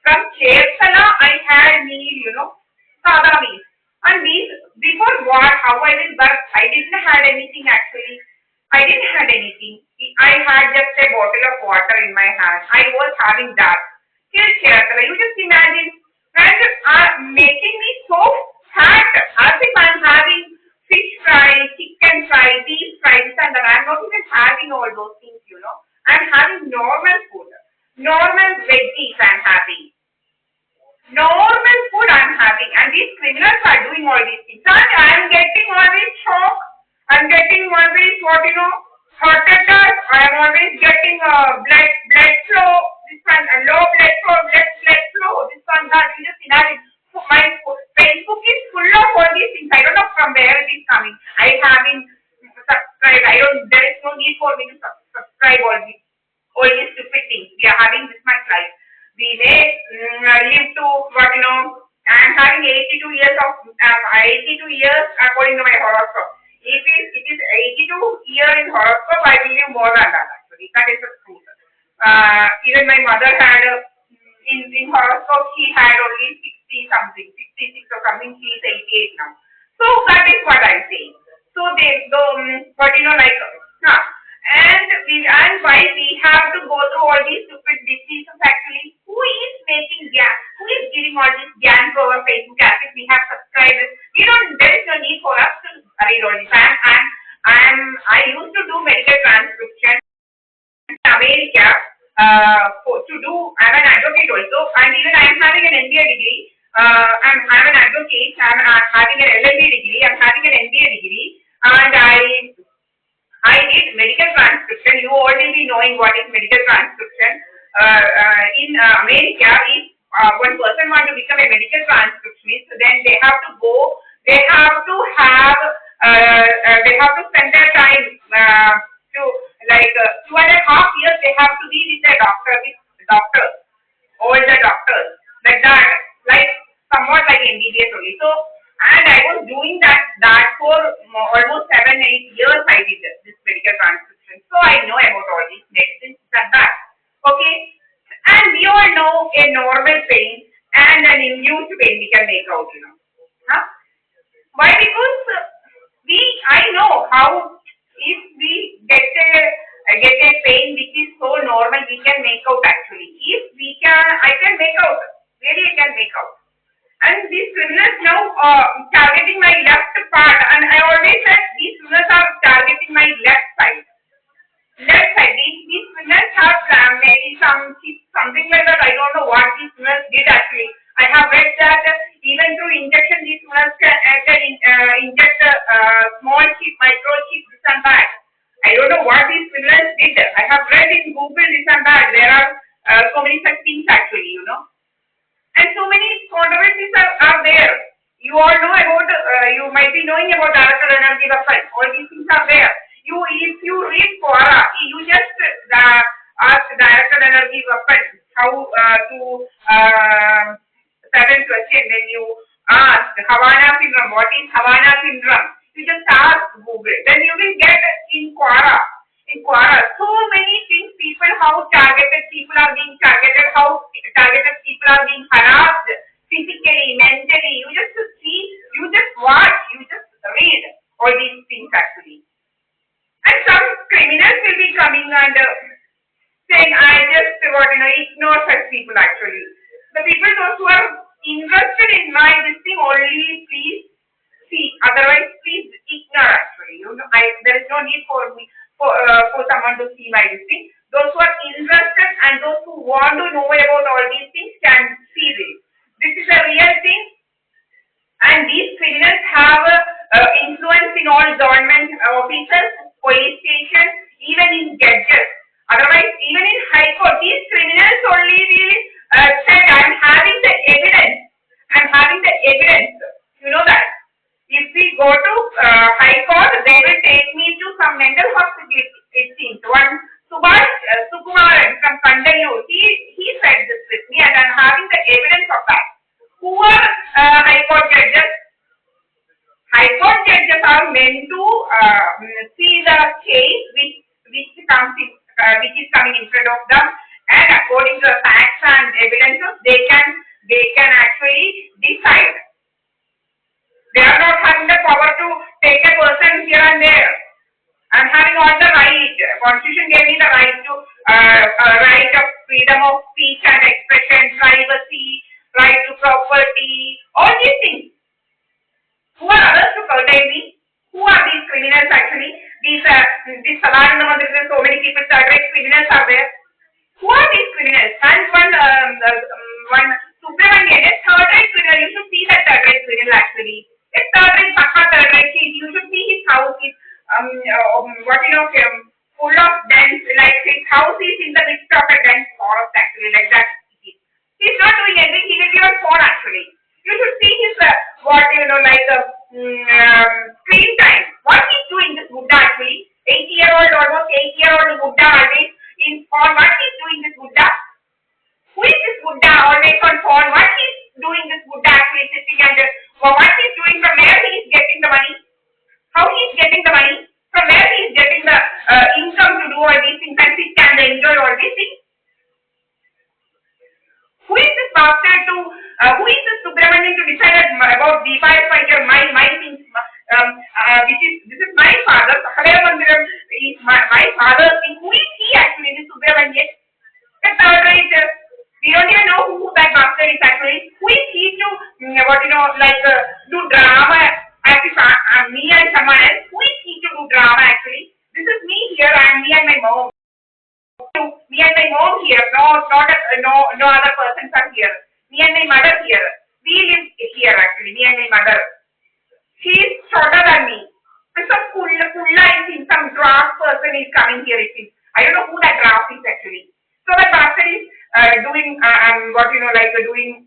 From Chertala, I had meal, sada meal. And these, before what, how I will birth, I didn't had anything actually. I didn't had anything. I had just a bottle of water in my hand. I was having that. Till Chertala, you just imagine. And making me so fat as if I'm having fish fry, chicken fry, beef fry, this and that. I'm not even having all those things. I'm having normal food. Normal veggies I'm having. Normal food I'm having. And these criminals are doing all these things. And I'm getting always shock. I'm getting always heart attack. I'm always getting blood flow. This one, low blood flow, blood flow. This one, that. You just imagine. So my Facebook is full of all these things. I don't know from where it is coming. I haven't subscribed. There is no need for me to subscribe all these stupid things. We are having this much life. We may live to I'm having 82 years according to my horoscope. If it is 82 years in horoscope, I will live more than that actually. That is the truth. Even my mother had in horoscope she had only 60 something, 66 or something. She is 88 now. So that is what I'm saying. So and why we have to go through all these stupid diseases actually? Who is making gas? Who is giving all this gas to our Facebook as if we have subscribers? There is no need for us to read all this. I used to do medical transcription in America I'm an advocate also, and even I am having an MBA degree. I'm an advocate. I'm having an LLB degree. I'm having an MBA degree, and I did medical transcription. You already be knowing what is medical transcription. In America, if one person want to become a medical transcriptionist, then they have to go. They have to spend their time to 2.5 years. They have to be with the doctors, all the doctors, like that, like somewhat like MBBS only. So, and I was doing that for almost 7-8 years. I did this medical transcription, so I know about all these medicines and that. Okay, and we all know a normal pain and an induced pain we can make out. Huh? Why? Because I know how if we get a pain which is so normal, we can make out actually. If we can, I can make out. Really, I can make out. And these criminals now targeting my left part, and I always said these criminals are targeting my left side. Left side. These criminals have maybe something like that. I don't know what these criminals did actually. I have read that even through injection, these criminals can inject small chip, microchip, this and that. I don't know what these criminals did. I have read in Google this and that. There are so many such things actually, And so many controversies are there. You all know about, you might be knowing about directed energy weapon. All these things are there. If you read Quora, you just ask directed energy weapon how to certain question. When you ask Havana syndrome, what is Havana syndrome? You just ask Google. Then you will get in Quora. So many things, how targeted people are being targeted, how targeted people are being harassed physically, mentally. You just see, you just watch, you just read all these things actually. And some criminals will be coming and saying, I just ignore such people actually. The people those who are interested in my this thing only please see. Otherwise, please ignore actually. There is no need for me for someone to see my this thing. Those who are interested and those who want to know about all these things can see this. This is a real thing, and these criminals have influence in all government offices, police stations, even in judges. Otherwise, even in high court, these criminals only will said, I'm having the evidence. You know that. If we go to high court, they will take me to some mental hospital. It seems one Sukumaran from Kandayur, he said this with me, and I'm having the evidence of that. Who are high court judges? High court judges are meant to see the case which is coming in front of them, and according those facts and evidences, they can actually decide. They are not having the power to take a person here and there. I am having all the right. Constitution gave me the right to right of freedom of speech and expression, privacy, right to property, all these things. Who are others to curtail me? Who are these criminals actually? These Sahadeva Mandiram, so many people, third-rate criminals are there. Who are these criminals? And one Subramanian, a third-rate criminal. You should see that third-rate criminal actually. A third-rate, third-rate. You should see his house. His full of dens. Like his house is in the midst of a dense forest actually, like that. He's not doing anything. He will be on phone actually. You should see his screen time. What he's doing, this Buddha actually. 8-year-old, almost 8-year-old Buddha always in phone. What he's doing, this Buddha? Who is this Buddha always on phone? What he's doing, this Buddha actually sitting and what he's doing, from where he is getting the money? How he is getting the money? From where he is getting the income to do all these things and sit and enjoy all these things? Who is this bastard to? Who is this Subramanian to decide about Deepa is my things? This is my father. Sahadeva Mandiram is my father's thing. Who is he actually? This Subramanian? The third rate. We don't even know who that bastard is actually. Who is he to do drama as if me and someone else? Who is he to do drama actually? This is me here and me and my mom. Me and my mom here. No other persons are here. Me and my mother here. We live here actually. Me and my mother. She is shorter than me. Some kulla I think some draft person is coming here. It is. I don't know who that draft is actually. So that bastard is doing doing.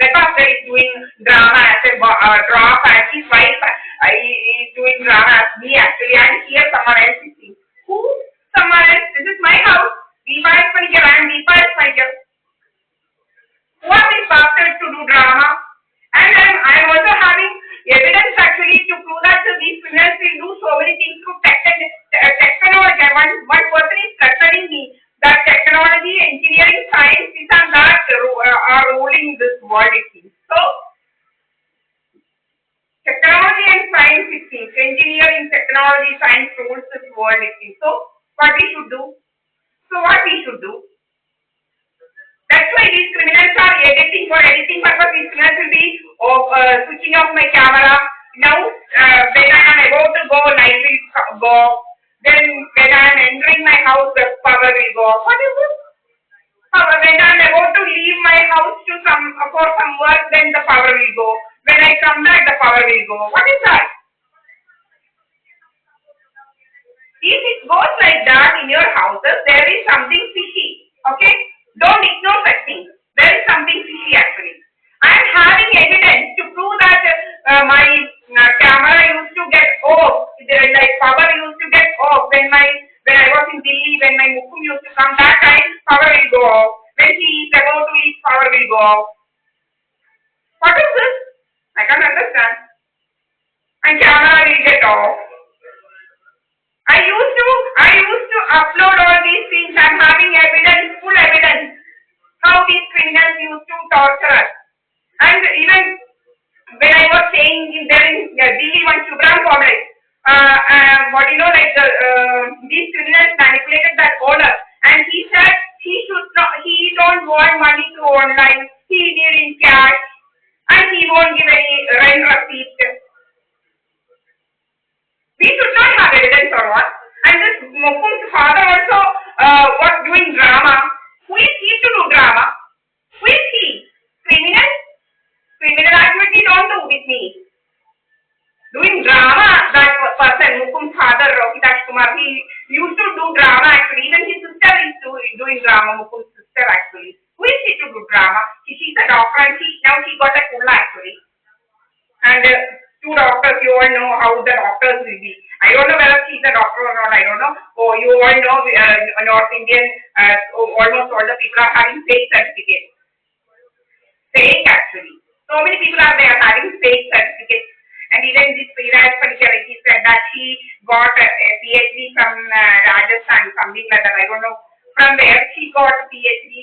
That bastard is doing drama as a draft, and his wife is doing drama as me actually, and here someone else is seeing. Who? Someone else. This is my house. Deepa is Mavelikara and Deepa is my girl. Who are these bastards to do drama? And I am also having evidence actually to prove that these criminals will do so many things through technology. One person is threatening me that technology, engineering, science, this and that are ruling this world, it seems. So, technology and science, it seems. Engineering, technology, science rules this world, it seems. So, what we should do? That's why these criminals are editing. For editing purpose, these criminals will be switching off my camera. Now, when I am about to go, light will go. Then, when I am entering my house, the power will go. What is this? When I am about to leave my house for some work, then the power will go. When I come back, the power will go. What is that? If it goes like that in your houses, there is something fishy. Okay? Don't ignore such things. There is something fishy actually. I am having evidence to prove that my camera used to get off. Like power used to get off when I was in Delhi, when my Mukum used to come. That time power will go off. When he is about to leave, power will go off. What is this? I can't understand. And camera will get off. I used to upload all these things. I'm having evidence, full evidence, how these criminals used to torture us. And even when I was staying there in Delhi, one Shubram complex, these criminals manipulated that owner, and he said he don't want money through online, he need in cash, and he won't give any rent receipt. We should not have evidence or what? And this Mukum's father also was doing drama. Who is he to do drama? Who is he? Criminal? Criminal activity don't do with me. Doing drama, that person, Mukum's father, Rohitash Kumar, he used to do drama actually. Even his sister is doing drama, Mukum's sister actually. Who is he to do drama? She's a doctor and now she got a kulla actually. And two doctors, you all know how the doctors will be. I don't know whether she's a doctor or not, I don't know. Oh, you all know North Indian, almost all the people are having fake certificates. Fake actually. So many people are there having fake certificates. And even this Mavelikara, he said that she got a PhD from Rajasthan, something like that. I don't know from where she got a PhD.